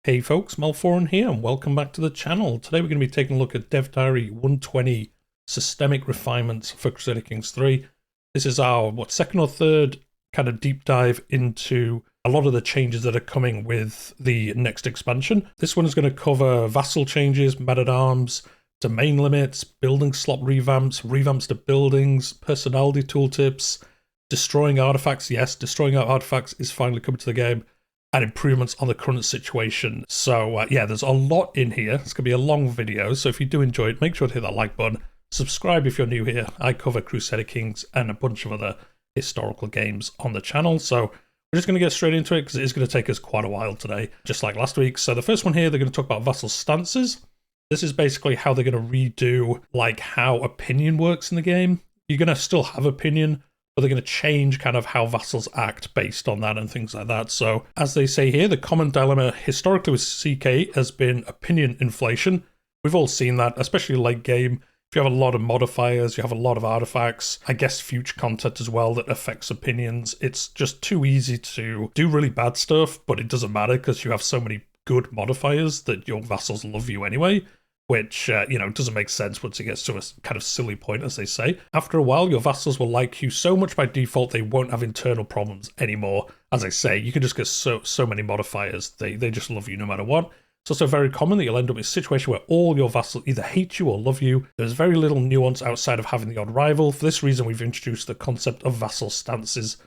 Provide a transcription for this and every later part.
Hey folks, Malforian here and welcome back to the channel. Today we're going to be taking a look at Dev Diary 120 Systemic Refinements for Crusader Kings 3. This is our, second or third kind of deep dive into a lot of the changes that are coming with the next expansion. This one is going to cover Vassal changes, men-at-arms, domain limits, building slot revamps, revamps to buildings, personality tooltips, destroying artifacts. Yes, destroying artifacts is finally coming to the game. And improvements on the current situation. So yeah, there's a lot in here. It's going to be a long video, so if you do enjoy it, make sure to hit that like button. Subscribe if you're new here. I cover Crusader Kings and a bunch of other historical games on the channel. So we're just going to get straight into it because it is going to take us quite a while today, just like last week. So the first one here, they're going to talk about Vassal stances. This is basically how they're going to redo like how opinion works in the game. You're going to still have opinion, but they're going to change kind of how vassals act based on that and things like that. So as they say here, the common dilemma historically with CK has been opinion inflation. We've all seen that, especially late game. If you have a lot of modifiers, you have a lot of artifacts, I guess future content as well that affects opinions. It's just too easy to do really bad stuff, but it doesn't matter because you have so many good modifiers that your vassals love you anyway. Which, doesn't make sense once it gets to a kind of silly point, as they say. After a while, your vassals will like you so much by default, they won't have internal problems anymore. As I say, you can just get so many modifiers. They just love you no matter what. It's also very common that you'll end up in a situation where all your vassals either hate you or love you. There's very little nuance outside of having the odd rival. For this reason, we've introduced the concept of vassal stances.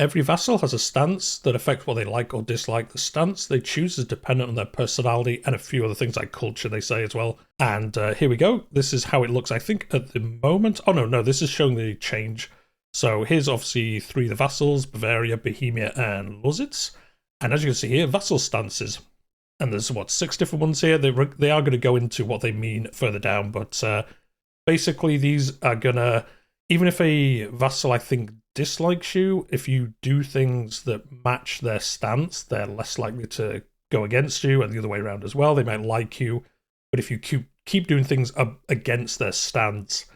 Every vassal has a stance that affects what they like or dislike. The stance they choose is dependent on their personality and a few other things like culture, they say as well. And here we go. This is how it looks, I think, at the moment. Oh, no, this is showing the change. So here's obviously three of the vassals, Bavaria, Bohemia, and Luzitz. And as you can see here, vassal stances. And there's, 6 different ones here. They are going to go into what they mean further down. But basically, these are going to, even if a vassal, I think, dislikes you, if you do things that match their stance, they're less likely to go against you, and the other way around as well. They might like you, but if you keep doing things against their stance,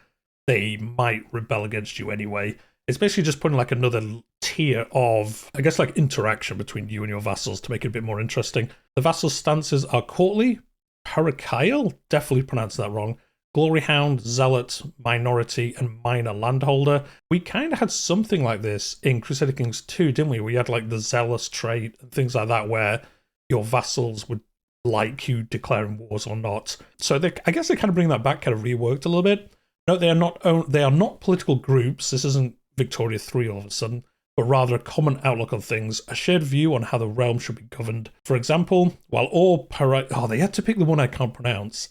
they might rebel against you anyway. It's basically just putting like another tier of, I guess, like interaction between you and your vassals to make it a bit more interesting. The vassal stances are courtly, parochial, definitely pronounced that wrong, Glory Hound, Zealot, Minority, and Minor Landholder. We kind of had something like this in Crusader Kings 2, didn't we? We had like the Zealous trait and things like that where your vassals would like you declaring wars or not. So I guess they kind of bring that back, kind of reworked a little bit. No, they are not political groups. This isn't Victoria 3 all of a sudden, but rather a common outlook on things, a shared view on how the realm should be governed. For example, while all they had to pick the one I can't pronounce.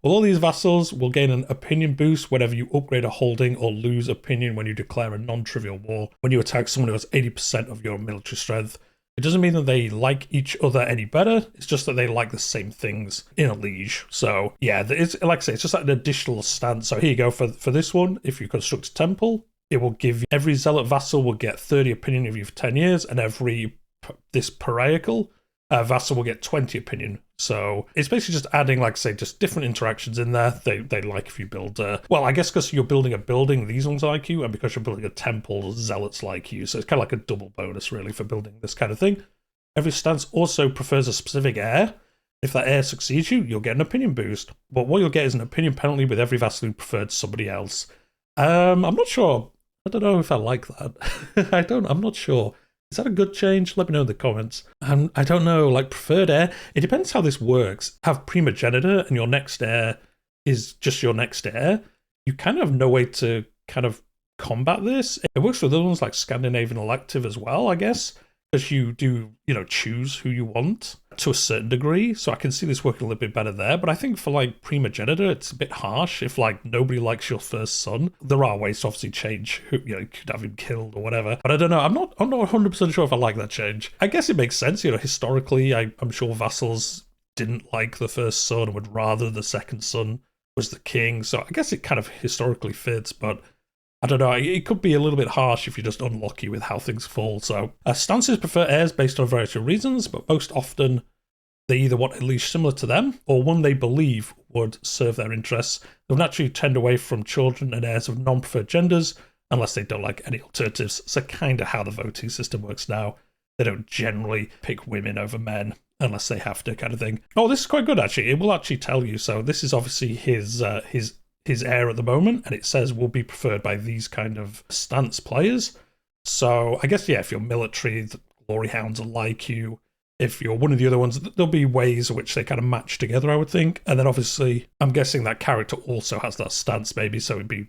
Well, all these vassals will gain an opinion boost whenever you upgrade a holding or lose opinion when you declare a non-trivial war. When you attack someone who has 80% of your military strength, it doesn't mean that they like each other any better. It's just that they like the same things in a liege. So yeah, it's like I say, it's just like an additional stance. So here you go for this one. If you construct a temple, it will give every zealot vassal will get 30 opinion of you for 10 years, and this parochial vassal will get 20 opinion. So it's basically just adding, like I say, just different interactions in there. They like if you build, well, I guess because you're building a building, these ones like you, and because you're building a temple, zealots like you. So it's kind of like a double bonus, really, for building this kind of thing. Every stance also prefers a specific heir. If that heir succeeds you, you'll get an opinion boost. But what you'll get is an opinion penalty with every vassal who preferred somebody else. I'm not sure. I don't know if I like that. I'm not sure. Is that a good change? Let me know in the comments. I don't know, like preferred heir. It depends how this works. Have primogenitor and your next heir is just your next heir. You kind of have no way to kind of combat this. It works with other ones like Scandinavian elective as well, I guess, because you do, choose who you want to a certain degree. So I can see this working a little bit better there. But I think for like primogenitor, it's a bit harsh. If like nobody likes your first son, there are ways to obviously change who, you could have him killed or whatever. But I don't know. I'm not 100% sure if I like that change. I guess it makes sense. Historically, I'm sure vassals didn't like the first son and would rather the second son was the king. So I guess it kind of historically fits, but I don't know, it could be a little bit harsh if you're just unlucky with how things fall. So stances prefer heirs based on a variety of reasons, but most often they either want a liege similar to them or one they believe would serve their interests. They'll naturally tend away from children and heirs of non-preferred genders unless they don't like any alternatives. So kind of how the voting system works now. They don't generally pick women over men unless they have to, kind of thing. Oh, this is quite good, actually. It will actually tell you. So this is obviously his heir at the moment, and it says will be preferred by these kind of stance players. So I guess, yeah, if you're military, the Glory Hounds will like you. If you're one of the other ones, there'll be ways in which they kind of match together, I would think. And then obviously, I'm guessing that character also has that stance, maybe, so it'd be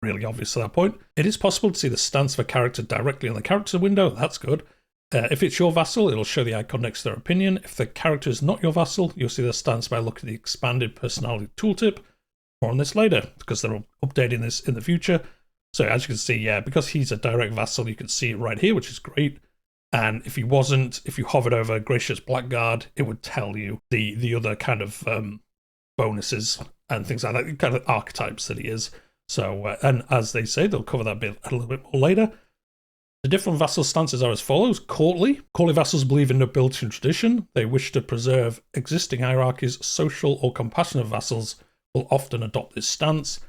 really obvious at that point. It is possible to see the stance of a character directly on the character window. That's good. If it's your vassal, it'll show the icon next to their opinion. If the character is not your vassal, you'll see their stance by looking at the expanded personality tooltip. More on this later, because they're updating this in the future. So as you can see, yeah, because he's a direct vassal, you can see it right here, which is great. And if he wasn't, if you hovered over Gracious Blackguard, it would tell you the other kind of bonuses and things like that, kind of archetypes that he is. So, and as they say, they'll cover that bit a little bit more later. The different vassal stances are as follows. Courtly. Courtly vassals believe in nobility and tradition. They wish to preserve existing hierarchies. Social or compassionate vassals will often adopt this stance.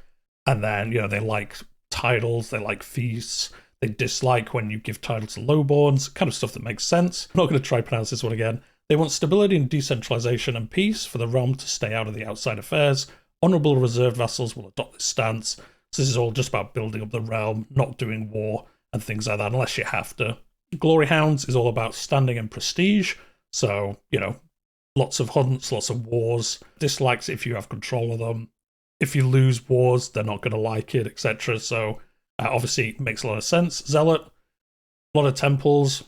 And then, you know, they like titles, they like feasts. They dislike when you give titles to lowborns, kind of stuff that makes sense. I'm not going to try to pronounce this one again. They want stability and decentralization and peace for the realm to stay out of the outside affairs. Honorable reserved vassals will adopt this stance. So this is all just about building up the realm, not doing war and things like that, unless you have to. Glory Hounds is all about standing and prestige. So, you know, lots of hunts, lots of wars. Dislikes if you have control of them. If you lose wars, they're not going to like it, etc. So obviously, it makes a lot of sense. Zealot, a lot of temples.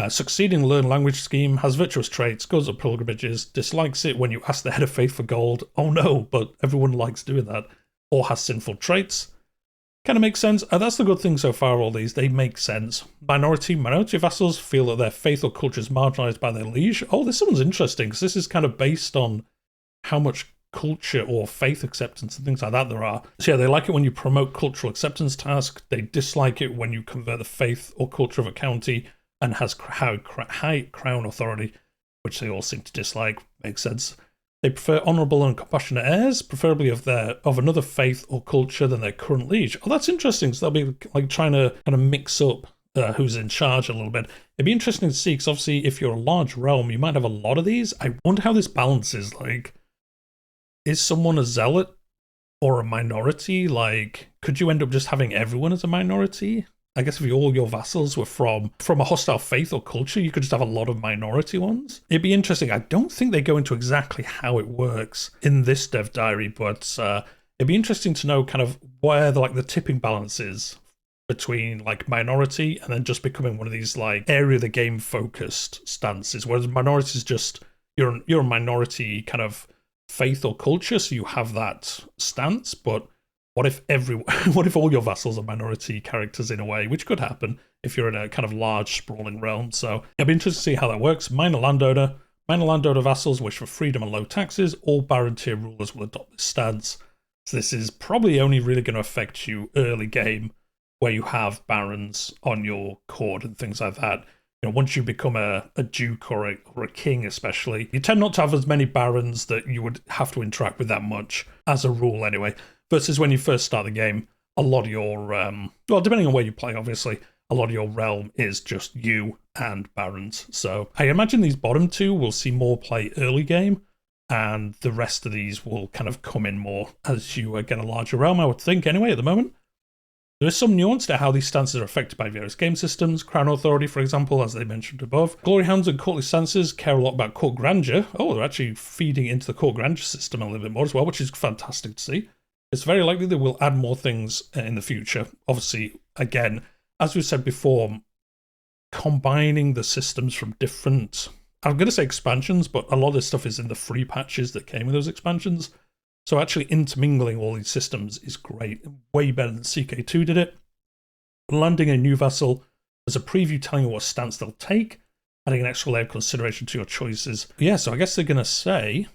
Succeeding learn language scheme, has virtuous traits, goes up pilgrimages, dislikes it when you ask the head of faith for gold. Oh no, but everyone likes doing that. Or has sinful traits. Kind of makes sense. That's the good thing so far, all these. They make sense. Minority vassals feel that their faith or culture is marginalized by their liege. Oh, this one's interesting, because this is kind of based on how much culture or faith acceptance and things like that there are. So yeah, they like it when you promote cultural acceptance tasks. They dislike it when you convert the faith or culture of a county and has high crown authority, which they all seem to dislike. Makes sense. They prefer honourable and compassionate heirs, preferably of another faith or culture than their current liege. Oh, that's interesting. So they'll be like trying to kind of mix up who's in charge a little bit. It'd be interesting to see, because obviously if you're a large realm, you might have a lot of these. I wonder how this balances. Like, is someone a zealot or a minority? Like, could you end up just having everyone as a minority? I guess if all your vassals were from a hostile faith or culture, you could just have a lot of minority ones. It'd be interesting. I don't think they go into exactly how it works in this dev diary, but it'd be interesting to know kind of where the tipping balance is between like minority and then just becoming one of these like area of the game focused stances, whereas minority is just you're a minority kind of faith or culture, so you have that stance. But what if all your vassals are minority characters in a way, which could happen if you're in a kind of large sprawling realm. So it'll be interesting to see how that works. Minor landowner vassals wish for freedom and low taxes. All baron tier rulers will adopt this stance. So this is probably only really going to affect you early game, where you have barons on your court and things like that. You know, once you become a duke or a king especially, you tend not to have as many barons that you would have to interact with that much, as a rule anyway. Versus when you first start the game, a lot of your, well, depending on where you play, obviously, a lot of your realm is just you and barons. So I imagine these bottom two will see more play early game, and the rest of these will kind of come in more as you get a larger realm, I would think, anyway, at the moment. There is some nuance to how these stances are affected by various game systems. Crown Authority, for example, as they mentioned above. Glory Hounds and Courtly stances care a lot about court grandeur. Oh, they're actually feeding into the court grandeur system a little bit more as well, which is fantastic to see. It's very likely that we'll add more things in the future. Obviously, again, as we said before, combining the systems from different, I'm going to say expansions, but a lot of this stuff is in the free patches that came with those expansions. So actually intermingling all these systems is great, way better than CK2 did it. Landing a new vassal as a preview telling you what stance they'll take, adding an extra layer of consideration to your choices. Yeah, so I guess they're going to say,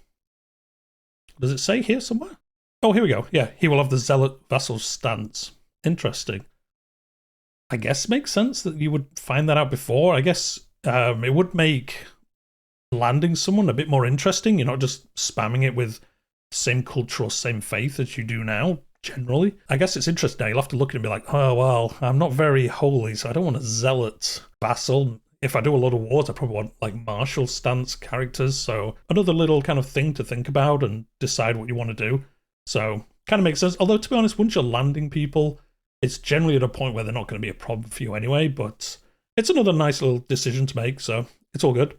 does it say here somewhere? Oh, here we go. Yeah, he will have the zealot vassal stance. Interesting. I guess makes sense that you would find that out before. I guess it would make landing someone a bit more interesting. You're not just spamming it with same culture or same faith as you do now, generally. I guess it's interesting now. You'll have to look at it and be like, oh, well, I'm not very holy, so I don't want a zealot vassal. if I do a lot of wars, I probably want like martial stance characters. So another little kind of thing to think about and decide what you want to do. So kind of makes sense. Although, to be honest, once you're landing people, it's generally at a point where they're not going to be a problem for you anyway. But it's another nice little decision to make, so it's all good.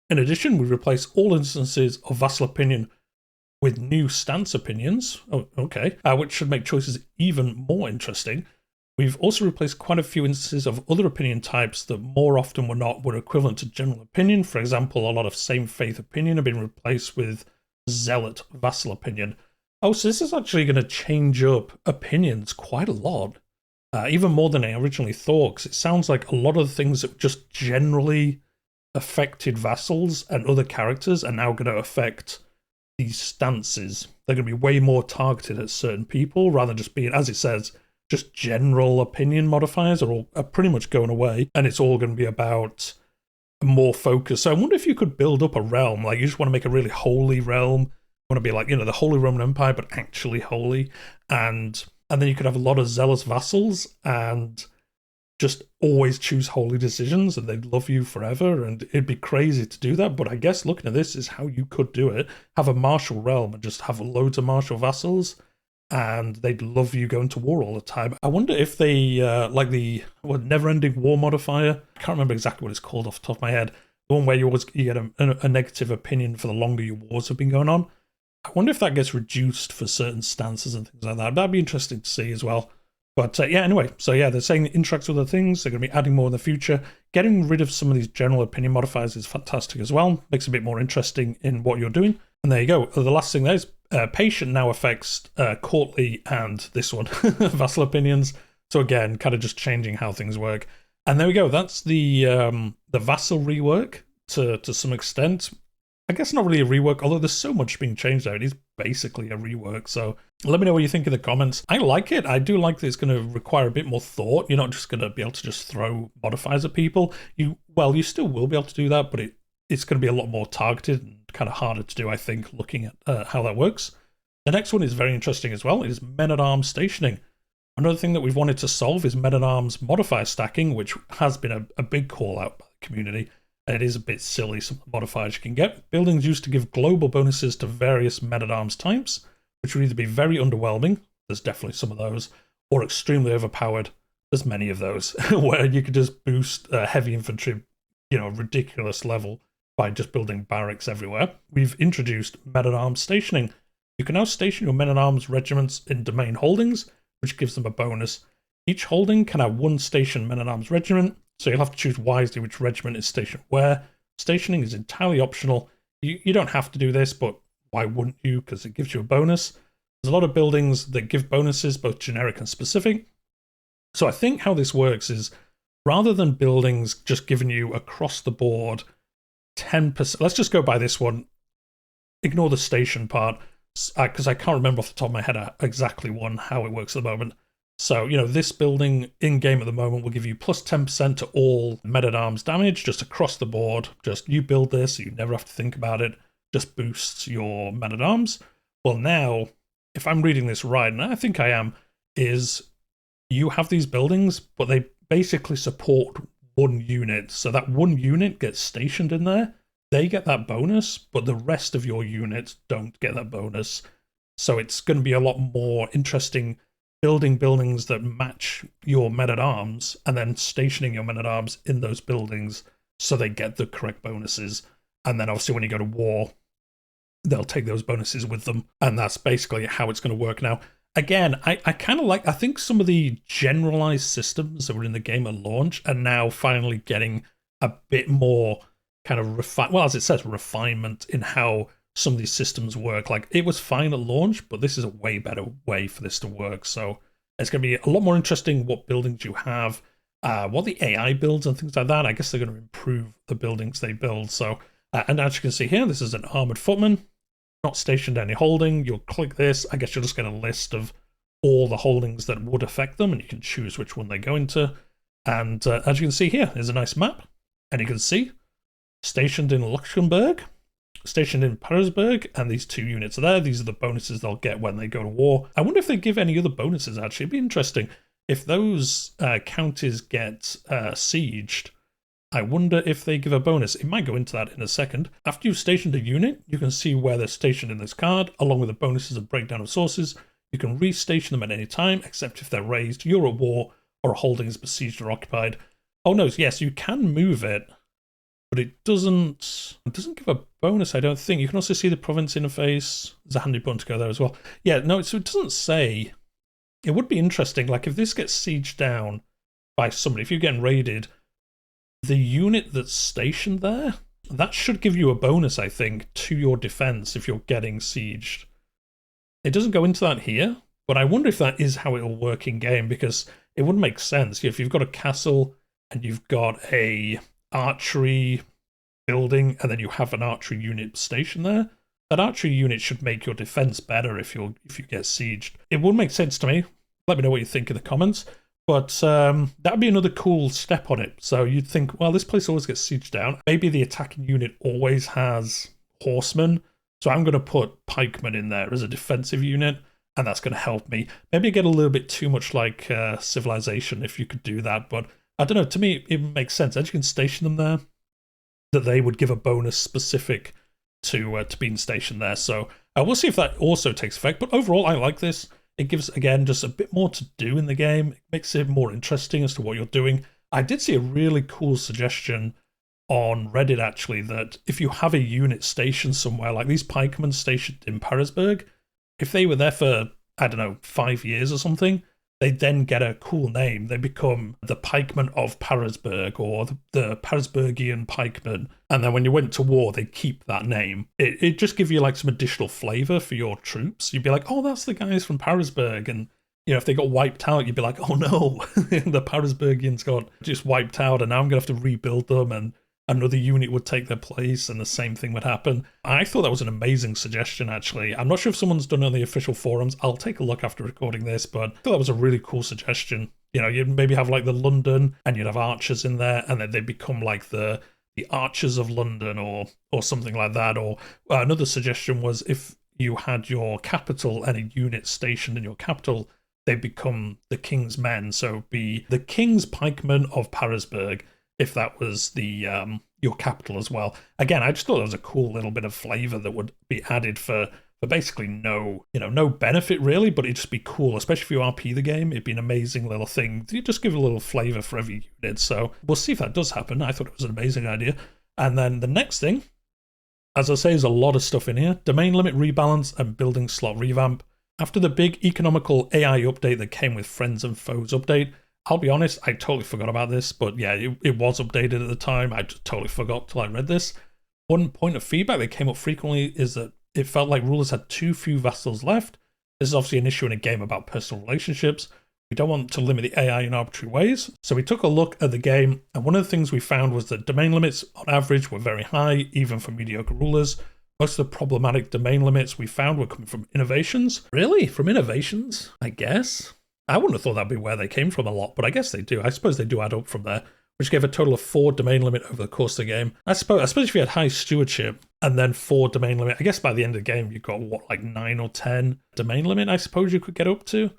In addition, we replace all instances of Vassal Opinion with new stance opinions. Oh, okay. Which should make choices even more interesting. We've also replaced quite a few instances of other opinion types that more often than not were equivalent to general opinion. For example, a lot of same faith opinion have been replaced with zealot vassal opinion. Oh, so this is actually going to change up opinions quite a lot. Even more than I originally thought, because it sounds like a lot of the things that just generally affected vassals and other characters are now going to affect these stances. They're going to be way more targeted at certain people rather than just being, as it says, just general opinion modifiers are pretty much going away, and it's all going to be about more focus. So I wonder if you could build up a realm, like you just want to make a really holy realm, you want to be like, the Holy Roman Empire, but actually holy, and then you could have a lot of zealous vassals and just always choose holy decisions, and they'd love you forever, and it'd be crazy to do that. But I guess looking at this is how you could do it. Have a martial realm and just have loads of martial vassals, and they'd love you going to war all the time. I wonder if they, like the never-ending war modifier, I can't remember exactly what it's called off the top of my head, the one where you get a negative opinion for the longer your wars have been going on. I wonder if that gets reduced for certain stances and things like that. That'd be interesting to see as well. But yeah, anyway, so yeah, they're saying it interacts with other things. They're going to be adding more in the future. Getting rid of some of these general opinion modifiers is fantastic as well. Makes it a bit more interesting in what you're doing. And there you go. The last thing there is patient now affects courtly and this one, vassal opinions. So again, kind of just changing how things work. And there we go. That's the vassal rework to some extent. I guess not really a rework, although there's so much being changed there. It is basically a rework. So let me know what you think in the comments. I like it. I do like that it's going to require a bit more thought. You're not just going to be able to just throw modifiers at people. You still will be able to do that, but it's going to be a lot more targeted and kind of harder to do, I think, looking at how that works. The next one is very interesting as well. It is men-at-arms stationing. Another thing that we've wanted to solve is men-at-arms modifier stacking, which has been a big call out by the community. It is a bit silly, some of the modifiers you can get. Buildings used to give global bonuses to various men-at-arms types, which would either be very underwhelming, there's definitely some of those, or extremely overpowered, there's many of those, where you could just boost heavy infantry, ridiculous level by just building barracks everywhere. We've introduced men-at-arms stationing. You can now station your men-at-arms regiments in domain holdings, which gives them a bonus. Each holding can have one stationed men-at-arms regiment, so you'll have to choose wisely which regiment is stationed where. Stationing is entirely optional. You don't have to do this, but why wouldn't you? Because it gives you a bonus. There's a lot of buildings that give bonuses, both generic and specific. So I think how this works is, rather than buildings just giving you across the board 10%, let's just go by this one. Ignore the station part, because I can't remember off the top of my head exactly how it works at the moment. So, this building in-game at the moment will give you plus 10% to all men-at-arms damage, just across the board. Just you build this, you never have to think about it, just boosts your men-at-arms. Well, now, if I'm reading this right, and I think I am, is you have these buildings, but they basically support one unit. So that one unit gets stationed in there. They get that bonus, but the rest of your units don't get that bonus. So it's going to be a lot more interesting building buildings that match your men-at-arms and then stationing your men-at-arms in those buildings so they get the correct bonuses. And then obviously when you go to war, they'll take those bonuses with them. And that's basically how it's going to work now. Again, I kind of I think some of the generalized systems that were in the game at launch are now finally getting a bit more kind of as it says, refinement in how some of these systems work. Like, it was fine at launch, but this is a way better way for this to work. So it's going to be a lot more interesting what buildings you have, what the AI builds and things like that. I guess they're going to improve the buildings they build. So, and as you can see here, this is an armored footman, not stationed any holding. You'll click this. I guess you'll just get a list of all the holdings that would affect them, and you can choose which one they go into. And as you can see here, there's a nice map, and you can see stationed in Luxembourg, stationed in Petersburg, and these two units are there. These are the bonuses they'll get when they go to war. I wonder if they give any other bonuses, actually. It'd be interesting. If those counties get sieged, I wonder if they give a bonus. It might go into that in a second. After you've stationed a unit, you can see where they're stationed in this card, along with the bonuses and breakdown of sources. You can restation them at any time, except if they're raised, you're at war, or a holding is besieged or occupied. Oh no, yes, you can move it, but it doesn't give a bonus, I don't think. You can also see the province interface. There's a handy button to go there as well. Yeah, no, so it doesn't say. It would be interesting, like if this gets sieged down by somebody, if you're getting raided, the unit that's stationed there, that should give you a bonus, I think, to your defense if you're getting sieged. It doesn't go into that here, but I wonder if that is how it'll work in game, because it wouldn't make sense. If you've got a castle and you've got a archery building and then you have an archery unit stationed there, that archery unit should make your defense better if you get sieged. It would make sense to me. Let me know what you think in the comments. But that would be another cool step on it. So you'd think, well, this place always gets sieged down. Maybe the attacking unit always has horsemen. So I'm going to put pikemen in there as a defensive unit, and that's going to help me. Maybe I get a little bit too much like Civilization if you could do that. But I don't know. To me, it makes sense. As you can station them there, that they would give a bonus specific to being stationed there. So we'll see if that also takes effect. But overall, I like this. It gives, again, just a bit more to do in the game. It makes it more interesting as to what you're doing. I did see a really cool suggestion on Reddit, actually, that if you have a unit stationed somewhere, like these pikemen stationed in Parisburg, if they were there for, I don't know, 5 years or something, they then get a cool name. They become the pikemen of Parisburg, or the Parisburgian pikemen. And then when you went to war, they keep that name. It just gives you like some additional flavor for your troops. You'd be like, oh, that's the guys from Parisburg. And, you know, if they got wiped out, you'd be like, oh no, the Parisburgians got just wiped out and now I'm going to have to rebuild them and another unit would take their place and the same thing would happen. I thought that was an amazing suggestion, actually. I'm not sure if someone's done it on the official forums. I'll take a look after recording this, but I thought that was a really cool suggestion. You know, you'd maybe have like the London and you'd have archers in there and then they become like the archers of London or something like that. Or another suggestion was if you had your capital and a unit stationed in your capital, they become the king's men. So be the king's pikemen of Parisburg, if that was the your capital as well. Again, I just thought that was a cool little bit of flavor that would be added for basically no benefit really, but it'd just be cool, especially if you RP the game. It'd be an amazing little thing. You just give a little flavor for every unit. So we'll see if that does happen. I thought it was an amazing idea. And then the next thing, as I say, is a lot of stuff in here. Domain limit rebalance and building slot revamp. After the big economical AI update that came with Friends and Foes update, I'll be honest, I totally forgot about this, but yeah, it was updated at the time. I just totally forgot till I read this. One point of feedback that came up frequently is that it felt like rulers had too few vassals left. This is obviously an issue in a game about personal relationships. We don't want to limit the AI in arbitrary ways. So we took a look at the game, and one of the things we found was that domain limits on average were very high, even for mediocre rulers. Most of the problematic domain limits we found were coming from innovations. Really? From innovations? I guess? I wouldn't have thought that'd be where they came from a lot, but I guess they do. I suppose they do add up from there, which gave a total of 4 domain limit over the course of the game. I suppose if you had high stewardship and then 4 domain limit, I guess by the end of the game you've got, what, like 9 or 10 domain limit, I suppose you could get up to?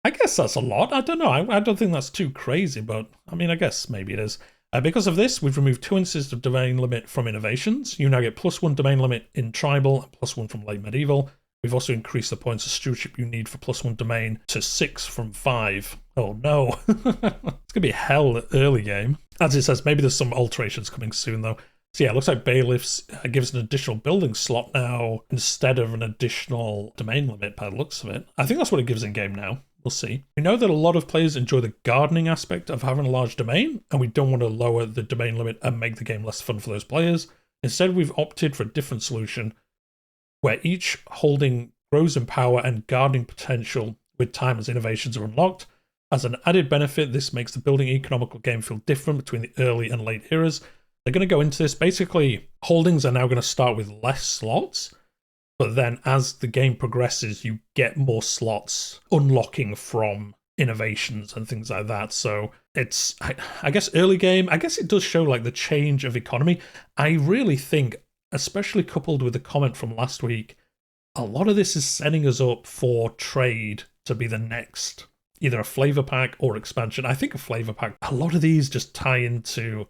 I guess that's a lot. I don't know. I don't think that's too crazy, but I mean, I guess maybe it is. Because of this, we've removed 2 instances of domain limit from innovations. You now get +1 domain limit in tribal and +1 from late medieval. We've also increased the points of stewardship you need for +1 domain to 6 from 5. Oh no. It's going to be hell early game. As it says, maybe there's some alterations coming soon though. So yeah, it looks like bailiffs gives an additional building slot now instead of an additional domain limit by the looks of it. I think that's what it gives in game now. We'll see. We know that a lot of players enjoy the gardening aspect of having a large domain, and we don't want to lower the domain limit and make the game less fun for those players. Instead, we've opted for a different solution, where each holding grows in power and gardening potential with time as innovations are unlocked. As an added benefit, this makes the building economical game feel different between the early and late eras. They're going to go into this. Basically, holdings are now going to start with less slots, but then as the game progresses, you get more slots unlocking from innovations and things like that. So it's, I guess, early game. I guess it does show like the change of economy. I really think, especially coupled with the comment from last week, a lot of this is setting us up for trade to be the next, either a flavor pack or expansion. I think a flavor pack, a lot of these just tie into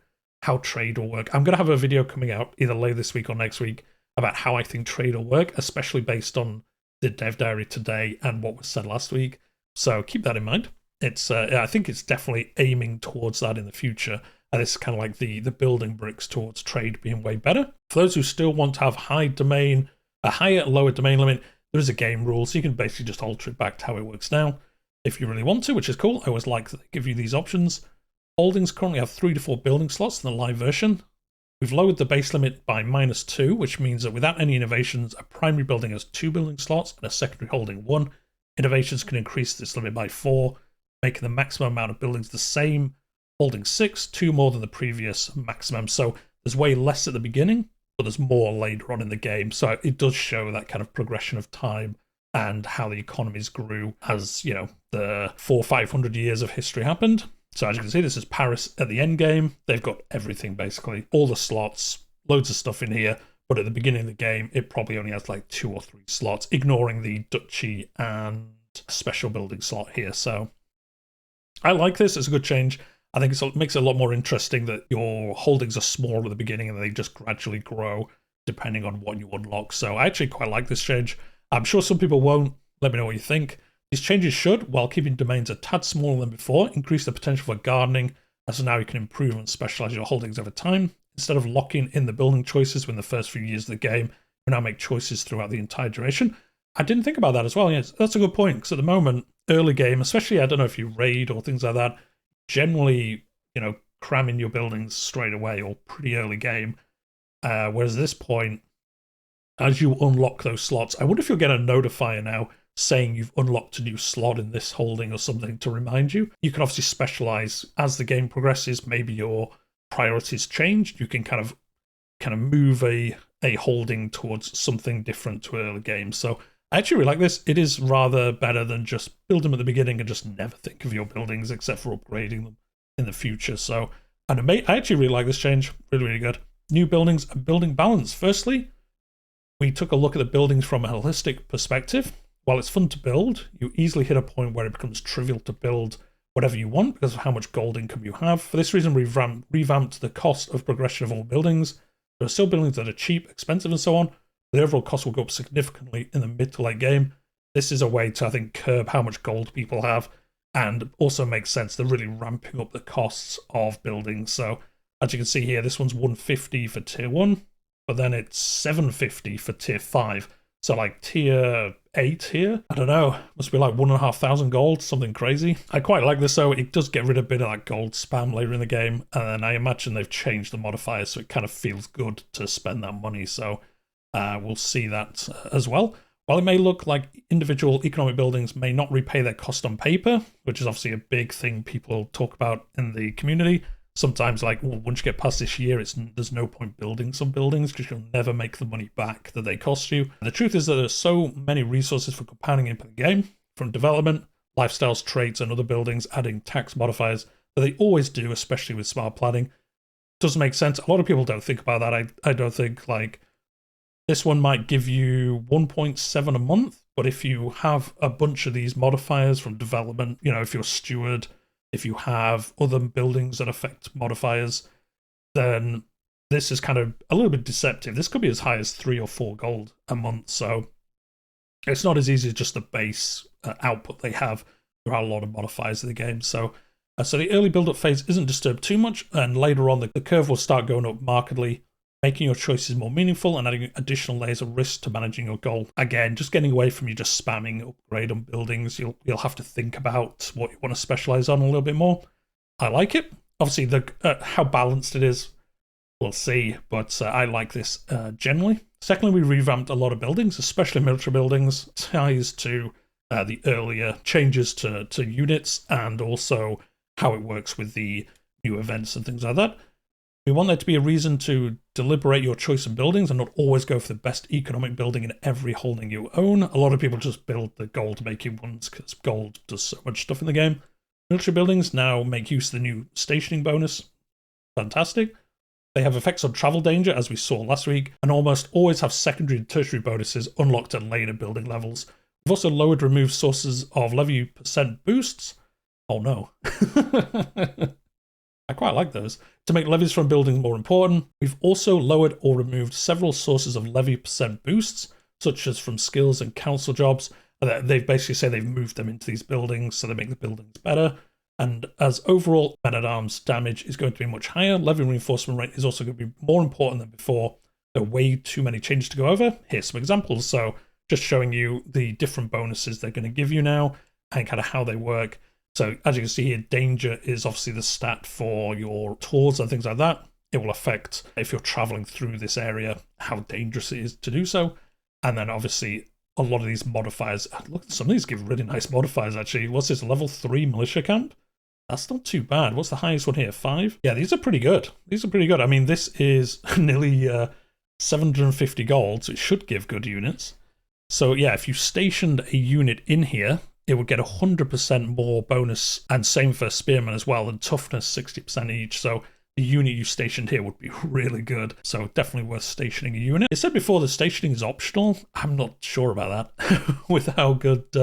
how trade will work. I'm going to have a video coming out either later this week or next week about how I think trade will work, especially based on the dev diary today and what was said last week. So keep that in mind. It's I think it's definitely aiming towards that in the future. And it's kind of like the building bricks towards trade being way better. For those who still want to have a higher, lower domain limit, there is a game rule, so you can basically just alter it back to how it works now if you really want to, which is cool. I always like that they give you these options. Holdings currently have 3 to 4 building slots in the live version. We've lowered the base limit by -2, which means that without any innovations, a primary building has 2 building slots and a secondary holding 1. Innovations can increase this limit by 4, making the maximum amount of buildings the same, holding 6, 2 more than the previous maximum. So there's way less at the beginning, but there's more later on in the game. So it does show that kind of progression of time and how the economies grew as, you know, the 400-500 years of history happened. So as you can see, this is Paris at the end game. They've got everything, basically. All the slots, loads of stuff in here. But at the beginning of the game, it probably only has like 2 or 3 slots, ignoring the duchy and special building slot here. So I like this. It's a good change. I think it makes it a lot more interesting that your holdings are small at the beginning and they just gradually grow depending on what you unlock. So I actually quite like this change. I'm sure some people won't. Let me know what you think. These changes should, while keeping domains a tad smaller than before, increase the potential for gardening, as now you can improve and specialize your holdings over time. Instead of locking in the building choices within the first few years of the game, you now make choices throughout the entire duration. I didn't think about that as well. Yes, that's a good point, because at the moment, early game, especially, I don't know if you raid or things like that, generally, you know, cram in your buildings straight away or pretty early game. Whereas at this point, as you unlock those slots, I wonder if you'll get a notifier now saying you've unlocked a new slot in this holding or something to remind you. You can obviously specialize as the game progresses. Maybe your priorities change. You can kind of move a holding towards something different to early game. So I actually really like this. It is rather better than just build them at the beginning and just never think of your buildings except for upgrading them in the future. So I actually really like this change. Really, really good. New buildings and building balance. Firstly, we took a look at the buildings from a holistic perspective. While it's fun to build, you easily hit a point where it becomes trivial to build whatever you want because of how much gold income you have. For this reason, we've revamped the cost of progression of all buildings. There are still buildings that are cheap, expensive, and so on. The overall cost will go up significantly in the mid to late game. This is a way to, I think, curb how much gold people have, and also makes sense. They're really ramping up the costs of buildings. So as you can see here, this one's 150 for tier 1, but then it's 750 for tier 5. So like tier 8 here, I don't know, must be like 1,500 gold, something crazy. I quite like this though. It does get rid of a bit of that gold spam later in the game, and then I imagine they've changed the modifiers so it kind of feels good to spend that money. So we'll see that as well. While it may look like individual economic buildings may not repay their cost on paper, which is obviously a big thing people talk about in the community, sometimes like, well, once you get past this year, there's no point building some buildings because you'll never make the money back that they cost you. And the truth is that there's so many resources for compounding into the game, from development, lifestyles, traits, and other buildings, adding tax modifiers, that they always do, especially with smart planning. Doesn't make sense. A lot of people don't think about that. I don't think, like, this one might give you 1.7 a month, but if you have a bunch of these modifiers from development, you know, if you're a steward, if you have other buildings that affect modifiers, then this is kind of a little bit deceptive. This could be as high as 3 or 4 gold a month, so it's not as easy as just the base output they have. There are a lot of modifiers in the game, so the early build-up phase isn't disturbed too much, and later on the curve will start going up markedly, making your choices more meaningful and adding additional layers of risk to managing your goal. Again, just getting away from you just spamming upgrade on buildings. You'll have to think about what you want to specialize on a little bit more. I like it. Obviously, how balanced it is, we'll see, but I like this generally. Secondly, we revamped a lot of buildings, especially military buildings, ties to the earlier changes to units and also how it works with the new events and things like that. We want there to be a reason to deliberate your choice of buildings and not always go for the best economic building in every holding you own. A lot of people just build the gold-making ones because gold does so much stuff in the game. Military buildings now make use of the new stationing bonus. Fantastic. They have effects on travel danger, as we saw last week, and almost always have secondary and tertiary bonuses unlocked at later building levels. We've also lowered removed sources of levy percent boosts. Oh no. I quite like those. To make levies from buildings more important, we've also lowered or removed several sources of levy percent boosts, such as from skills and council jobs. They've basically said they've moved them into these buildings, so they make the buildings better. And as overall men-at-arms damage is going to be much higher, levy reinforcement rate is also going to be more important than before. There are way too many changes to go over. Here's some examples. So just showing you the different bonuses they're going to give you now and kind of how they work. So as you can see here, danger is obviously the stat for your tours and things like that. It will affect, if you're traveling through this area, how dangerous it is to do so. And then obviously a lot of these modifiers, look, some of these give really nice modifiers actually. What's this, level 3 militia camp? That's not too bad. What's the highest one here? 5? Yeah, these are pretty good. These are pretty good. I mean, this is nearly 750 gold, so it should give good units. So yeah, if you stationed a unit in here, it would get 100% more bonus, and same for spearmen as well, and toughness 60% each. So the unit you stationed here would be really good. So definitely worth stationing a unit. It said before the stationing is optional. I'm not sure about that with how good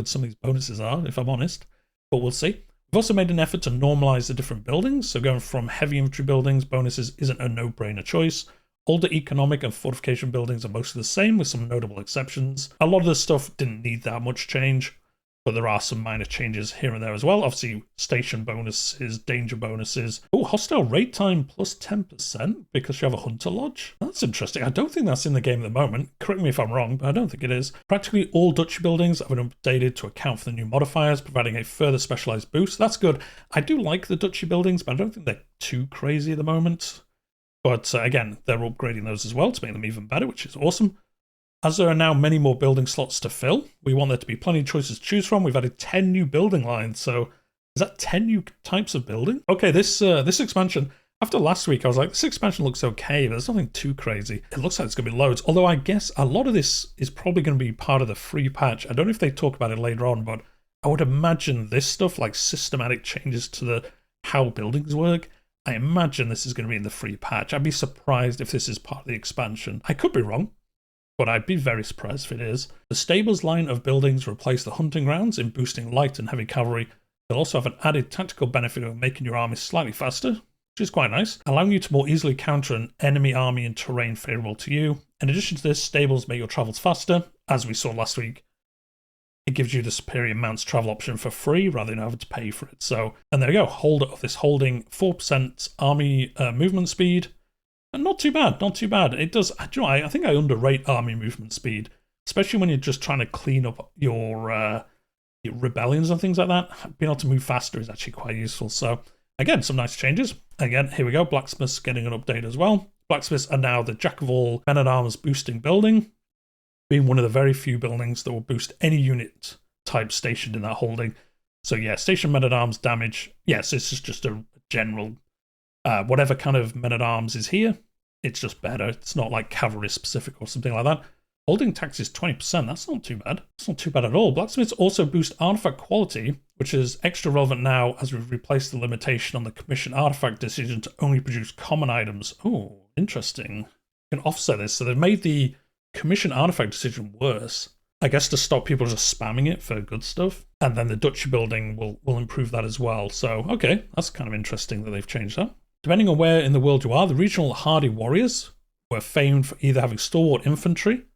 some of these bonuses are, if I'm honest, but we'll see. We've also made an effort to normalize the different buildings. So going from heavy infantry buildings, bonuses isn't a no-brainer choice. Older economic and fortification buildings are mostly the same, with some notable exceptions. A lot of this stuff didn't need that much change, but there are some minor changes here and there as well. Obviously, station bonuses, danger bonuses. Oh, hostile raid time plus 10% because you have a hunter lodge. That's interesting. I don't think that's in the game at the moment. Correct me if I'm wrong, but I don't think it is. Practically all Dutch buildings have been updated to account for the new modifiers, providing a further specialized boost. That's good. I do like the Dutchy buildings, but I don't think they're too crazy at the moment. But again, they're upgrading those as well to make them even better, which is awesome. As there are now many more building slots to fill, we want there to be plenty of choices to choose from. We've added 10 new building lines. So is that 10 new types of building? Okay, this expansion, after last week, I was like, this expansion looks okay, but there's nothing too crazy. It looks like it's going to be loads. Although I guess a lot of this is probably going to be part of the free patch. I don't know if they talk about it later on, but I would imagine this stuff, like systematic changes to how buildings work, I imagine this is going to be in the free patch. I'd be surprised if this is part of the expansion. I could be wrong, but I'd be very surprised if it is. The stables line of buildings replace the hunting grounds in boosting light and heavy cavalry. They'll also have an added tactical benefit of making your army slightly faster, which is quite nice, allowing you to more easily counter an enemy army in terrain favourable to you. In addition to this, stables make your travels faster, as we saw last week. It gives you the superior mounts travel option for free rather than having to pay for it. So, and there we go, holder of this holding 4% army movement speed. And not too bad, not too bad. It does, I think I underrate army movement speed, especially when you're just trying to clean up your rebellions and things like that. Being able to move faster is actually quite useful. So again, some nice changes. Again, here we go, blacksmiths getting an update as well. Blacksmiths are now the jack of all men-at-arms boosting building, being one of the very few buildings that will boost any unit type stationed in that holding. So yeah, station men-at-arms damage. Yes, this is just a general, whatever kind of men-at-arms is here, it's just better. It's not like cavalry specific or something like that. Holding tax is 20%. That's not too bad. That's not too bad at all. Blacksmiths also boost artifact quality, which is extra relevant now as we've replaced the limitation on the commission artifact decision to only produce common items. Oh, interesting. You can offset this. So they've made the commission artifact decision worse, I guess, to stop people just spamming it for good stuff. And then the Dutch building will improve that as well. So, okay, that's kind of interesting that they've changed that. Depending on where in the world you are, the regional hardy warriors were famed for either having stalwart infantry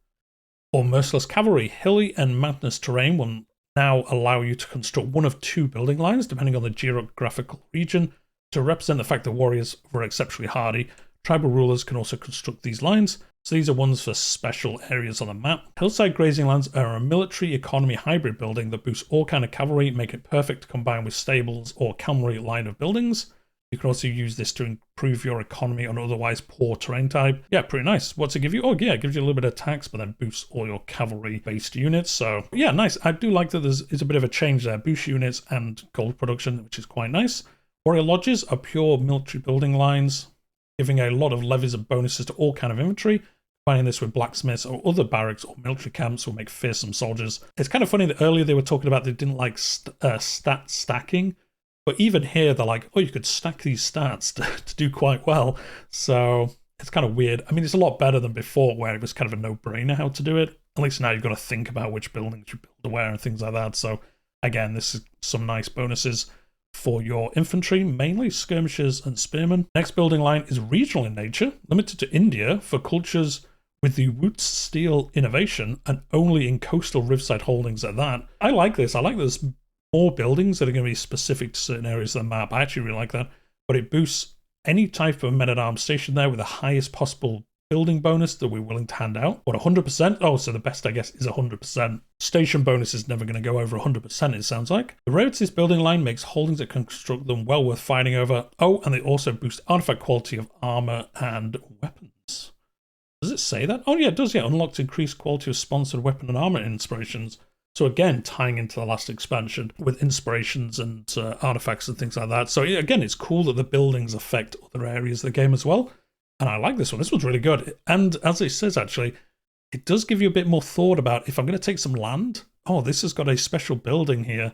or merciless cavalry. Hilly and mountainous terrain will now allow you to construct one of two building lines, depending on the geographical region, to represent the fact that warriors were exceptionally hardy. Tribal rulers can also construct these lines. So these are ones for special areas on the map. Hillside grazing lands are a military economy hybrid building that boosts all kind of cavalry, make it perfect to combine with stables or cavalry line of buildings. You can also use this to improve your economy on otherwise poor terrain type. Yeah, pretty nice. What's it give you? Oh yeah, it gives you a little bit of tax, but then boosts all your cavalry based units. So yeah, nice. I do like that there's a bit of a change there. Boost units and gold production, which is quite nice. Warrior lodges are pure military building lines, giving a lot of levies and bonuses to all kind of infantry. Combining this with blacksmiths or other barracks or military camps will make fearsome soldiers. It's kind of funny that earlier they were talking about they didn't like stat stacking, but even here they're like, oh, you could stack these stats to do quite well. So it's kind of weird. I mean, it's a lot better than before where it was kind of a no-brainer how to do it. At least now you've got to think about which buildings you build where and things like that. So again, this is some nice bonuses. for your infantry, mainly skirmishers and spearmen. Next building line is regional in nature, limited to India for cultures with the Wootz steel innovation and only in coastal riverside holdings at that. I like this. I like there's more buildings that are going to be specific to certain areas of the map. I actually really like that. But it boosts any type of men-at-arms station there with the highest possible building bonus that we're willing to hand out. What, 100%? Oh, so the best, I guess, is 100%. Station bonus is never going to go over 100%, it sounds like. The rarities building line makes holdings that construct them well worth fighting over. Oh, and they also boost artifact quality of armor and weapons. Does it say that? Oh, yeah, it does, yeah. Unlocked increased quality of sponsored weapon and armor inspirations. So again, tying into the last expansion with inspirations and artifacts and things like that. So again, it's cool that the buildings affect other areas of the game as well. And I like this one. This one's really good. And as it says, actually, it does give you a bit more thought about if I'm going to take some land. Oh, this has got a special building here.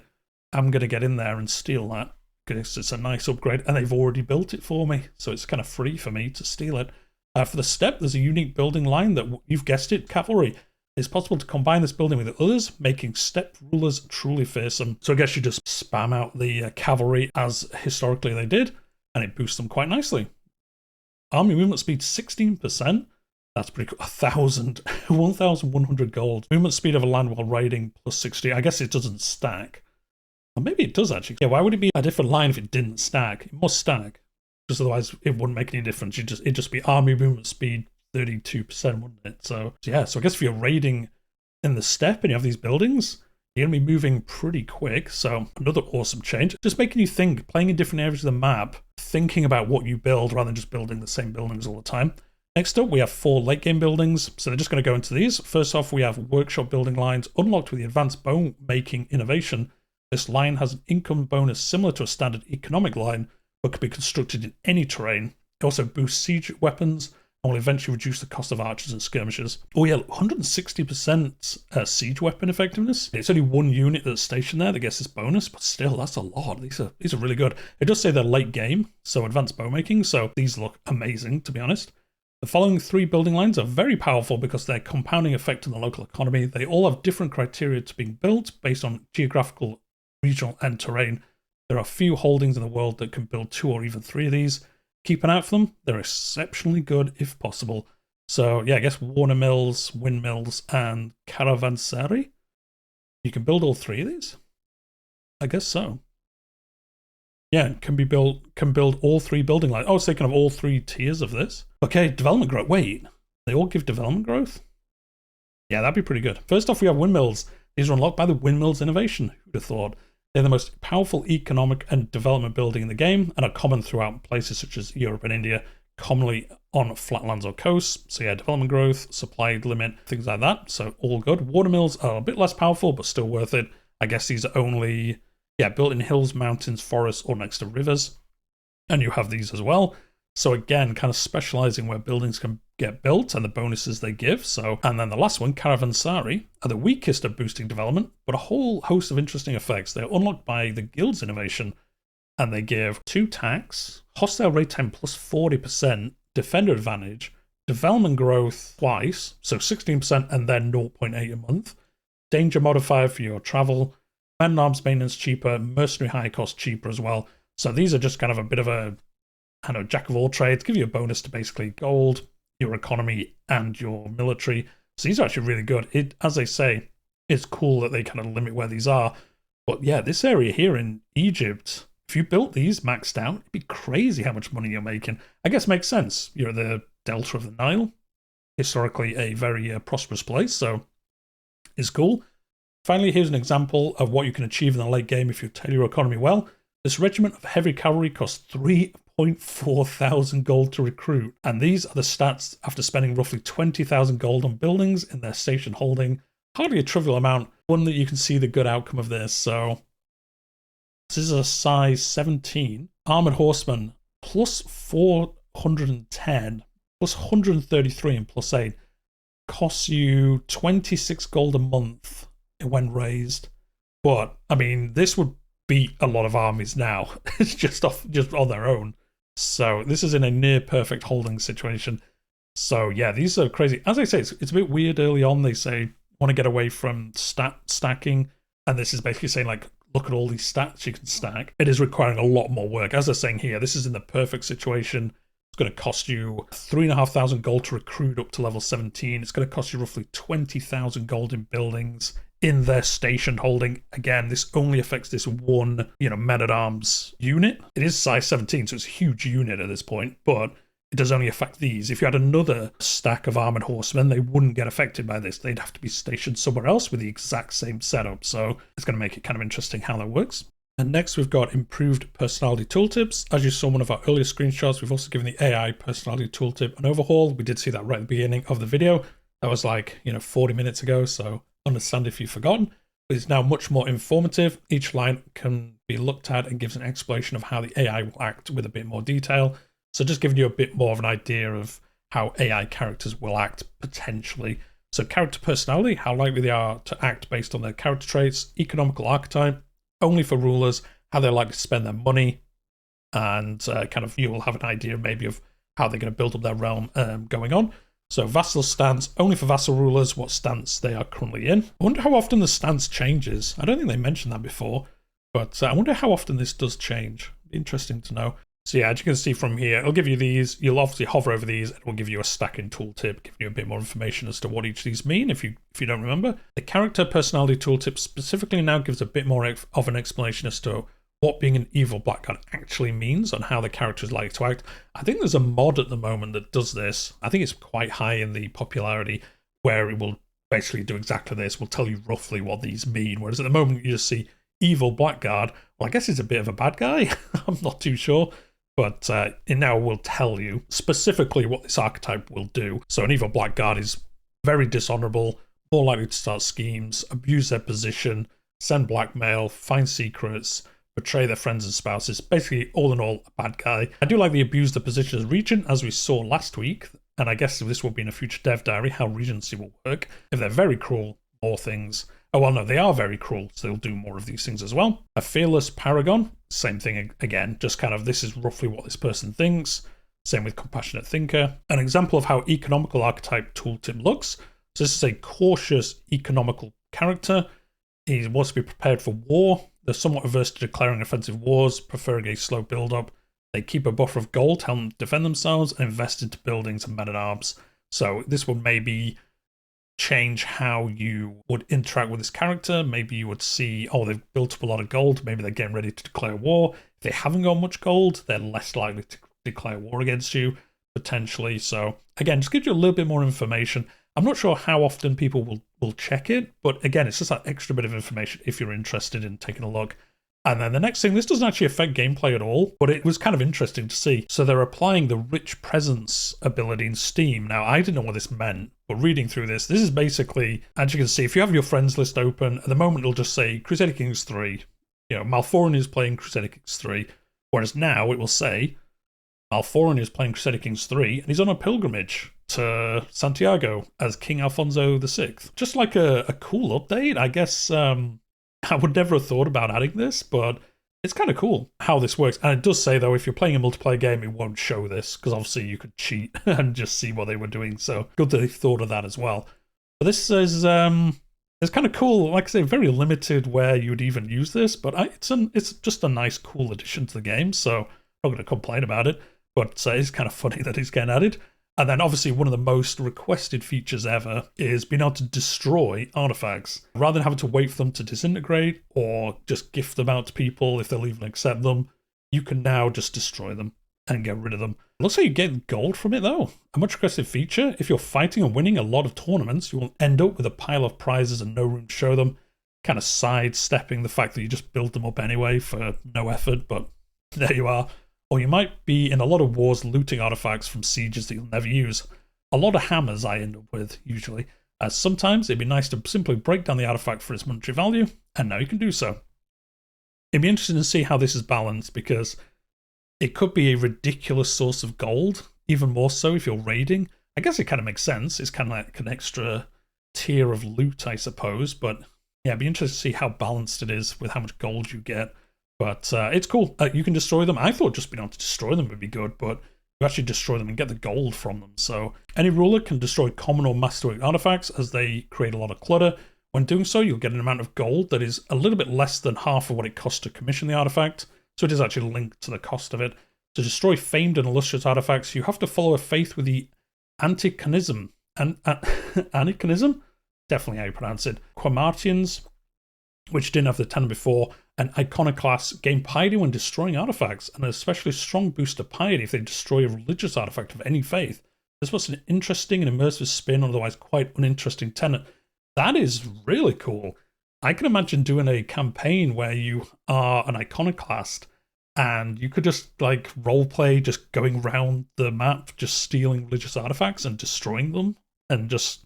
I'm going to get in there and steal that because it's a nice upgrade. And they've already built it for me. So it's kind of free for me to steal it. For the steppe, there's a unique building line that, you've guessed it, cavalry. It's possible to combine this building with others, making steppe rulers truly fearsome. So I guess you just spam out the cavalry as historically they did, and it boosts them quite nicely. Army movement speed 16%. That's pretty cool. 1,100 gold. Movement speed of a land while raiding plus 60. I guess it doesn't stack. Or maybe it does actually. Yeah, why would it be a different line if it didn't stack? It must stack. Because otherwise it wouldn't make any difference. It'd just be army movement speed 32%, wouldn't it? So yeah, so I guess if you're raiding in the steppe and you have these buildings, you're going to be moving pretty quick. So another awesome change. Just making you think, playing in different areas of the map, thinking about what you build rather than just building the same buildings all the time. Next up, we have 4 late game buildings. So they're just going to go into these. First off, we have workshop building lines unlocked with the advanced bow making innovation. This line has an income bonus similar to a standard economic line, but can be constructed in any terrain. It also boosts siege weapons and will eventually reduce the cost of archers and skirmishers. Oh yeah, 160% siege weapon effectiveness. It's only one unit that's stationed there that gets this bonus, but still, that's a lot. These are really good. It does say they're late game, so advanced bow making, so these look amazing, to be honest. The following 3 building lines are very powerful because they're compounding effect on the local economy. They all have different criteria to being built based on geographical, regional, and terrain. There are few holdings in the world that can build 2 or even 3 of these. Keep an eye out for them. They're exceptionally good if possible. So yeah, I guess Warner Mills, Windmills, and Caravansary. You can build all 3 of these? I guess so. Yeah, can build all 3 building lines. Oh, so they can have all 3 tiers of this. Okay, development growth. Wait, they all give development growth? Yeah, that'd be pretty good. First off, we have windmills. These are unlocked by the Windmills innovation. Who'd have thought? They're the most powerful economic and development building in the game and are common throughout places such as Europe and India, commonly on flatlands or coasts. So yeah, development growth, supply limit, things like that. So all good. Watermills are a bit less powerful, but still worth it. I guess these are only, yeah, built in hills, mountains, forests, or next to rivers. And you have these as well. So again, kind of specializing where buildings can get built and the bonuses they give. So, and then the last one, Caravansary, are the weakest at boosting development, but a whole host of interesting effects. They're unlocked by the guild's innovation, and they give 2 tax, hostile raid time plus 40%, defender advantage, development growth twice, so 16% and then 0.8 a month, danger modifier for your travel, man-at-arms maintenance cheaper, mercenary high cost cheaper as well. So these are just kind of a bit of a, I don't know, jack of all trades, give you a bonus to basically gold, your economy, and your military. So these are actually really good. It, as they say, it's cool that they kind of limit where these are. But yeah, this area here in Egypt, if you built these maxed out, it'd be crazy how much money you're making. I guess it makes sense. You're at the delta of the Nile, historically a very prosperous place, so it's cool. Finally, here's an example of what you can achieve in the late game if you tailor your economy well. This regiment of heavy cavalry costs 3.4 thousand gold to recruit, and these are the stats after spending roughly 20,000 gold on buildings in their station holding. Hardly a trivial amount, one that you can see the good outcome of this. So this is a size 17. Armored horsemen, plus 410, plus 133 and plus 8. Costs you 26 gold a month when raised. But, I mean, this would beat a lot of armies now. It's just on their own. So this is in a near perfect holding situation. So yeah, these are crazy. As I say, it's a bit weird early on. They say want to get away from stacking, and this is basically saying like look at all these stats you can stack, it is requiring a lot more work. As they're saying here, this is in the perfect situation. It's going to cost you 3,500 gold to recruit up to level 17. It's going to cost you roughly 20,000 gold in buildings in their station holding. Again, this only affects this one, men-at-arms unit. It is size 17, so it's a huge unit at this point, but it does only affect these. If you had another stack of armored horsemen, they wouldn't get affected by this. They'd have to be stationed somewhere else with the exact same setup. So it's going to make it kind of interesting how that works. And next we've got improved personality tooltips. As you saw in one of our earlier screenshots, we've also given the AI personality tooltip an overhaul. We did see that right at the beginning of the video. That was like, 40 minutes ago, so understand if you've forgotten. But it's now much more informative. Each line can be looked at and gives an explanation of how the AI will act with a bit more detail. So just giving you a bit more of an idea of how AI characters will act potentially. So character personality, how likely they are to act based on their character traits. Economical archetype, only for rulers, how they're likely to spend their money. And you will have an idea maybe of how they're going to build up their realm going on. So vassal stance, only for vassal rulers, what stance they are currently in. I wonder how often the stance changes. I don't think they mentioned that before, but I wonder how often this does change. Interesting to know. So yeah, as you can see from here, it'll give you these. You'll obviously hover over these and it will give you a stacking tooltip, giving you a bit more information as to what each of these mean if you don't remember. The character personality tooltip specifically now gives a bit more of an explanation as to what being an evil blackguard actually means and how the character is likely to act. I think there's a mod at the moment that does this. I think it's quite high in the popularity where it will basically do exactly this. Will tell you roughly what these mean. Whereas at the moment you just see evil blackguard. Well, I guess it's a bit of a bad guy. I'm not too sure. But it now will tell you specifically what this archetype will do. So an evil blackguard is very dishonorable, more likely to start schemes, abuse their position, send blackmail, find secrets, betray their friends and spouses. Basically, all in all, a bad guy. I do like the abuse the position as regent, as we saw last week. And I guess this will be in a future dev diary, how regency will work. If they're very cruel, more things. Oh, well, no, they are very cruel, so they'll do more of these things as well. A fearless paragon, same thing again, just this is roughly what this person thinks. Same with compassionate thinker. An example of how economical archetype tooltip looks. So this is a cautious economical character. He wants to be prepared for war. They're somewhat averse to declaring offensive wars, preferring a slow build-up. They keep a buffer of gold to help them defend themselves and invest into buildings and men-at-arms. So this would maybe change how you would interact with this character. Maybe you would see, oh, they've built up a lot of gold. Maybe they're getting ready to declare war. If they haven't got much gold, they're less likely to declare war against you, potentially. So again, just gives you a little bit more information. I'm not sure how often people will check it, but again, it's just that extra bit of information if you're interested in taking a look. And then the next thing, this doesn't actually affect gameplay at all, but it was kind of interesting to see. So they're applying the Rich Presence ability in Steam. Now, I didn't know what this meant, but reading through this is basically, as you can see, if you have your friends list open, at the moment it'll just say Crusader Kings 3. Malforian is playing Crusader Kings 3, whereas now it will say Malforian is playing Crusader Kings 3, and he's on a pilgrimage to Santiago as King Alfonso VI. Just like a cool update, I guess. I would never have thought about adding this, but it's kind of cool how this works. And it does say, though, if you're playing a multiplayer game, it won't show this, because obviously you could cheat and just see what they were doing. So good that they thought of that as well. But this is it's kind of cool. Like I say, very limited where you'd even use this, but it's just a nice, cool addition to the game. So I'm not going to complain about it, but it's kind of funny that it's getting added. And then obviously one of the most requested features ever is being able to destroy artifacts. Rather than having to wait for them to disintegrate or just gift them out to people if they'll even accept them, you can now just destroy them and get rid of them. It looks like you get gold from it though. A much requested feature. If you're fighting and winning a lot of tournaments, you will end up with a pile of prizes and no room to show them. Kind of sidestepping the fact that you just build them up anyway for no effort, but there you are. Or you might be in a lot of wars looting artifacts from sieges that you'll never use. A lot of hammers I end up with, usually, as sometimes it'd be nice to simply break down the artifact for its monetary value, and now you can do so. It'd be interesting to see how this is balanced, because it could be a ridiculous source of gold, even more so if you're raiding. I guess it kind of makes sense. It's kind of like an extra tier of loot, I suppose, but yeah, it'd be interesting to see how balanced it is with how much gold you get. But it's cool. You can destroy them. I thought just being able to destroy them would be good, but you actually destroy them and get the gold from them. So any ruler can destroy common or masterwork artifacts as they create a lot of clutter. When doing so, you'll get an amount of gold that is a little bit less than half of what it costs to commission the artifact, so it is actually linked to the cost of it. To destroy famed and illustrious artifacts, you have to follow a faith with the Aniconism. Aniconism? Definitely how you pronounce it. Quamartians, which didn't have the 10 before, and Iconoclasts gain piety when destroying artifacts, and an especially strong boost to piety if they destroy a religious artifact of any faith. This was an interesting and immersive spin on otherwise quite uninteresting tenet. That is really cool. I can imagine doing a campaign where you are an iconoclast and you could just like roleplay just going around the map, just stealing religious artifacts and destroying them, and just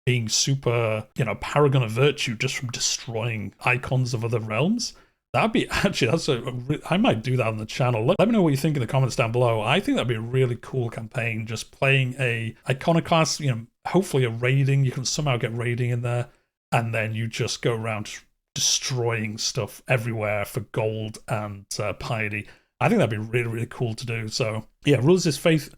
being super, you know, paragon of virtue just from destroying icons of other realms. That'd be actually, I might do that on the channel. Let me know what you think in the comments down below. I think that'd be a really cool campaign, just playing a iconoclast, you know, hopefully a raiding. You can somehow get raiding in there, and then you just go around destroying stuff everywhere for gold and piety. I think that'd be really, really cool to do. So yeah, rulers of this faith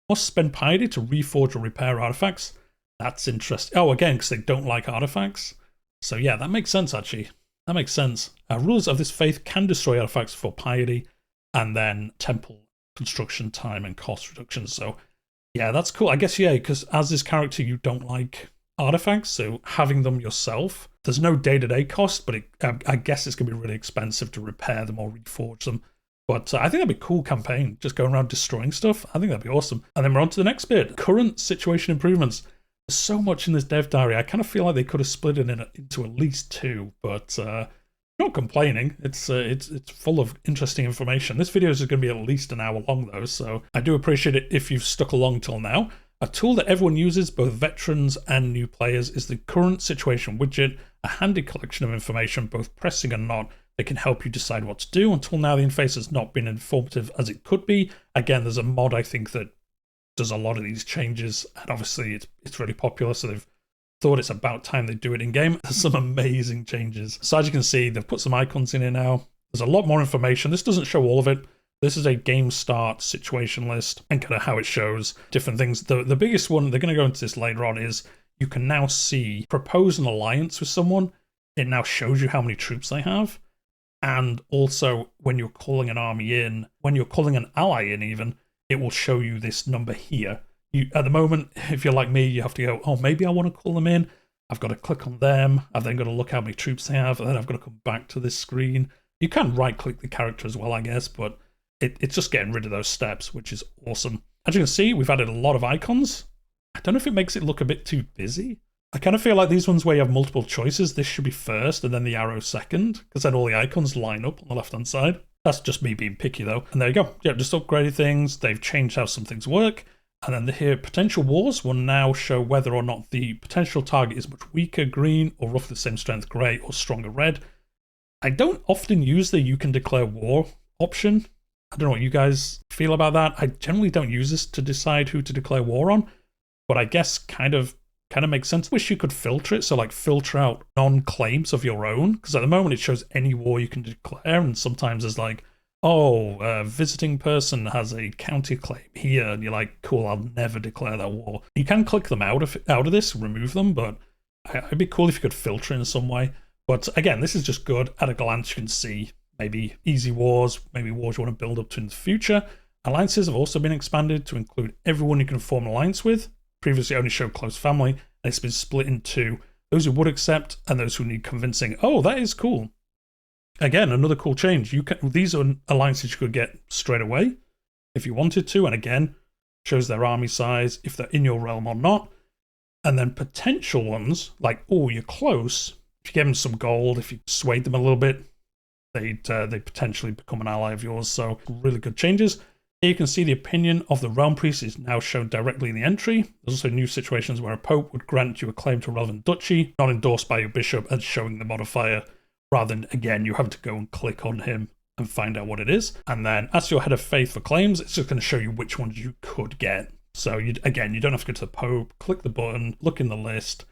must spend piety to reforge or repair artifacts. That's interesting. Oh, again, because they don't like artifacts. So yeah, that makes sense actually. That makes sense. Rulers of this faith can destroy artifacts for piety, and then temple construction time and cost reduction. So yeah, that's cool. I guess, yeah, because as this character, you don't like artifacts, so having them yourself, there's no day-to-day cost, but I guess it's going to be really expensive to repair them or reforge them. But I think that'd be a cool campaign, just going around destroying stuff. I think that'd be awesome. And then we're on to the next bit. Current situation improvements. There's so much in this dev diary. I kind of feel like they could have split it into at least two, but not complaining. It's full of interesting information. This video is going to be at least an hour long though, so I do appreciate it if you've stuck along till now. A tool that everyone uses, both veterans and new players, is the current situation widget, a handy collection of information, both pressing and not, that can help you decide what to do. Until now, the interface has not been informative as it could be. Again, there's a mod I think that does a lot of these changes, and obviously it's really popular, so they've thought it's about time they do it in game. There's some amazing changes. So as you can see, they've put some icons in here now. There's a lot more information. This doesn't show all of it. This is a game start situation list and kind of how it shows different things. The biggest one, they're going to go into this later on, is you can now see propose an alliance with someone. It now shows you how many troops they have. And also when you're calling an army in, when you're calling an ally in even, it will show you this number here. At the moment, if you're like me, you have to go, oh, maybe I want to call them in. I've got to click on them. I've then got to look how many troops they have, and then I've got to come back to this screen. You can right-click the character as well, I guess, but it's just getting rid of those steps, which is awesome. As you can see, we've added a lot of icons. I don't know if it makes it look a bit too busy. I kind of feel like these ones where you have multiple choices, this should be first and then the arrow second, because then all the icons line up on the left-hand side. That's just me being picky, though. And there you go. Yeah, just upgraded things. They've changed how some things work. And then here, potential wars will now show whether or not the potential target is much weaker green, or roughly the same strength grey, or stronger red. I don't often use the you can declare war option. I don't know what you guys feel about that. I generally don't use this to decide who to declare war on, but I guess kind of makes sense. Wish you could filter it, so like filter out non-claims of your own, because at the moment it shows any war you can declare, and sometimes there's like, oh, a visiting person has a county claim here, and you're like, cool, I'll never declare that war. You can click them out of this, remove them, but it'd be cool if you could filter in some way. But again, this is just good. At a glance, you can see maybe easy wars, maybe wars you want to build up to in the future. Alliances have also been expanded to include everyone you can form an alliance with. Previously only showed close family, and it's been split into those who would accept and those who need convincing. Oh, that is cool. Again, another cool change. These are alliances you could get straight away if you wanted to, and again, shows their army size, if they're in your realm or not. And then potential ones, like, oh, you're close. If you give them some gold, if you swayed them a little bit, they'd potentially become an ally of yours. So really good changes. Here you can see the opinion of the realm priest is now shown directly in the entry. There's also new situations where a pope would grant you a claim to a relevant duchy, not endorsed by your bishop, and showing the modifier, rather than, again, you have to go and click on him and find out what it is. And then as your head of faith for claims, it's just going to show you which ones you could get. So again, you don't have to go to the pope, click the button, look in the list.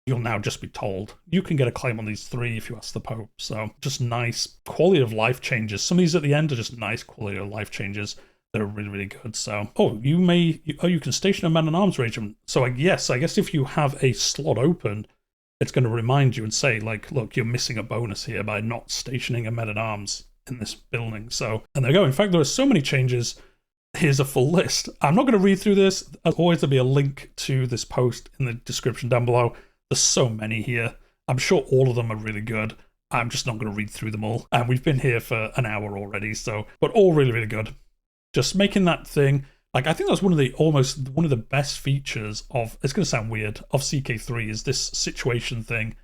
You'll now just be told you can get a claim on these 3 if you ask the Pope. So just nice quality of life changes. Some of these at the end are just nice quality of life changes that are really, really good. So, you can station a man-at-arms regiment. So yes, I guess if you have a slot open, it's going to remind you and say, like, look, you're missing a bonus here by not stationing a men-at-arms in this building. So, and there you go. In fact, there are so many changes. Here's a full list. I'm not going to read through this. As always, there'll be a link to this post in the description down below. There's so many here. I'm sure all of them are really good. I'm just not going to read through them all. And we've been here for an hour already, so, but all really, really good. Just making that thing, like, I think that's one of the best features of, it's going to sound weird, of CK3 is this situation thing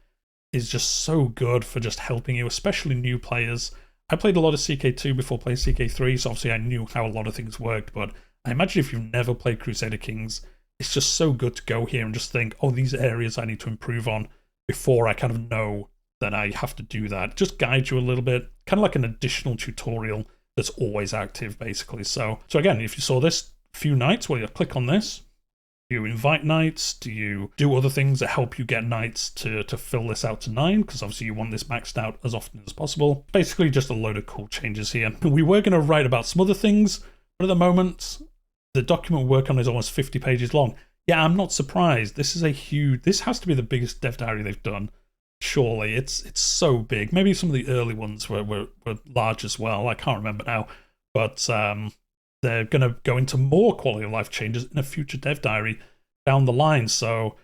is just so good for just helping you, especially new players. I played a lot of CK2 before playing CK3, so obviously I knew how a lot of things worked, but I imagine if you've never played Crusader Kings, it's just so good to go here and just think, oh, these areas I need to improve on before I kind of know that I have to do that. Just guide you a little bit, kind of like an additional tutorial that's always active, basically. So again, if you saw this few knights, well, you click on this. Do you invite knights? Do you do other things that help you get knights to fill this out to 9? Because obviously you want this maxed out as often as possible. Basically just a load of cool changes here. We were going to write about some other things, but at the moment, the document we work on is almost 50 pages long. Yeah, I'm not surprised. This has to be the biggest dev diary they've done. Surely, it's so big. Maybe some of the early ones were large as well. I can't remember now. But they're going to go into more quality of life changes in a future dev diary down the line. So,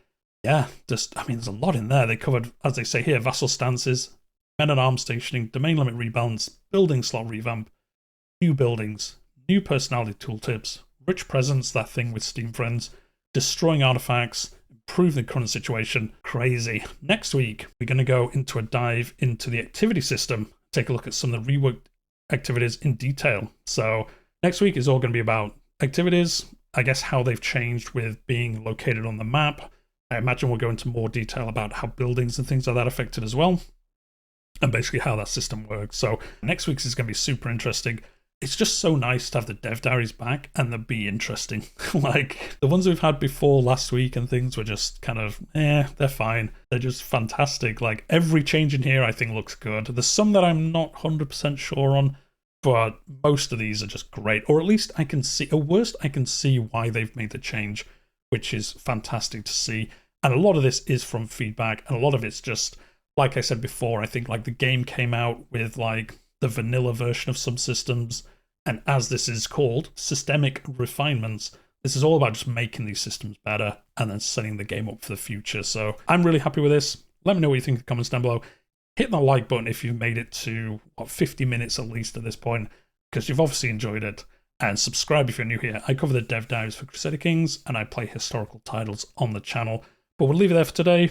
yeah, there's a lot in there. They covered, as they say here, vassal stances, men-at-arms stationing, domain limit rebalance, building slot revamp, new buildings, new personality tooltips, rich presence, that thing with Steam Friends, destroying artifacts, improve the current situation. Crazy. Next week, we're going to go into a dive into the activity system, take a look at some of the reworked activities in detail. So next week is all going to be about activities, I guess how they've changed with being located on the map. I imagine we'll go into more detail about how buildings and things like that affected as well, and basically how that system works. So next week's is going to be super interesting. It's just so nice to have the dev diaries back and they'll be interesting. Like the ones we've had before last week and things were just kind of, they're fine. They're just fantastic. Like every change in here I think looks good. There's some that I'm not 100% sure on, but most of these are just great. Or at least I can see, at worst I can see why they've made the change, which is fantastic to see. And a lot of this is from feedback, and a lot of it's just, like I said before, I think like the game came out with like the vanilla version of some systems, and as this is called, systemic refinements. This is all about just making these systems better and then setting the game up for the future. So I'm really happy with this. Let me know what you think in the comments down below. Hit that like button if you've made it to 50 minutes at least at this point, because you've obviously enjoyed it. And subscribe if you're new here. I cover the dev diaries for Crusader Kings, and I play historical titles on the channel. But we'll leave it there for today.